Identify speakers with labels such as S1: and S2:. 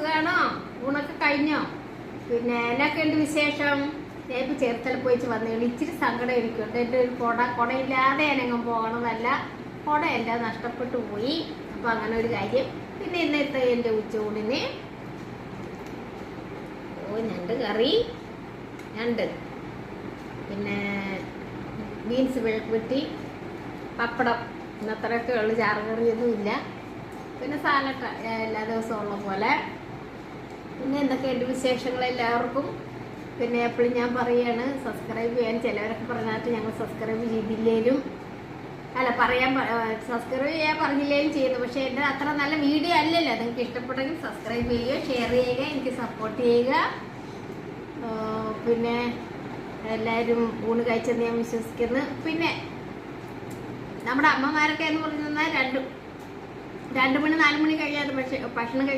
S1: സുഖാണോ? ഊണൊക്കെ കഴിഞ്ഞോ? പിന്നെ എന്നൊക്കെയുണ്ട് വിശേഷം? ഞാൻ ഇപ്പം ചേർത്തല പോയിട്ട് വന്നേളൂ. ഇച്ചിരി സങ്കടം എനിക്കുണ്ട്. എൻ്റെ ഒരു കുടയില്ലാതെ ഞാനെങ്ങും പോകണതല്ല, കുട എൻ്റെ നഷ്ടപ്പെട്ടു പോയി. അപ്പം അങ്ങനെ ഒരു കാര്യം. പിന്നെ ഇന്നത്തെ എൻ്റെ ഉച്ചയൂണിന് ഞണ്ട് കറി, ഞണ്ട്, പിന്നെ ബീൻസ് വെട്ടി, പപ്പടം, ഇന്നത്രയൊക്കെ ഉള്ളു. ചാറ് കറിയൊന്നും ഇല്ല. പിന്നെ സാലഡ് എല്ലാ ദിവസവും ഉള്ള പോലെ. പിന്നെ എന്തൊക്കെയുണ്ട് വിശേഷങ്ങൾ എല്ലാവർക്കും? പിന്നെ എപ്പോഴും ഞാൻ പറയുകയാണ് സബ്സ്ക്രൈബ് ചെയ്യാൻ. ചിലവരൊക്കെ പറഞ്ഞിട്ട് ഞങ്ങൾ സബ്സ്ക്രൈബ് ചെയ്തില്ലേലും സബ്സ്ക്രൈബ് ചെയ്യാൻ പറഞ്ഞില്ലേലും ചെയ്യുന്നു. പക്ഷേ എൻ്റെ അത്ര നല്ല വീഡിയോ അല്ലല്ലോ. നിങ്ങൾക്ക് ഇഷ്ടപ്പെട്ടെങ്കിൽ സബ്സ്ക്രൈബ് ചെയ്യുക, ഷെയർ ചെയ്യുക, എനിക്ക് സപ്പോർട്ട് ചെയ്യുക. പിന്നെ എല്ലാവരും ഊണ് കഴിച്ചെന്ന് ഞാൻ വിശ്വസിക്കുന്നു. പിന്നെ നമ്മുടെ അമ്മമാരൊക്കെ എന്ന് പറഞ്ഞാൽ 2 മണി 4 മണി കഴിയാതെ ഭക്ഷണം കഴിക്കും.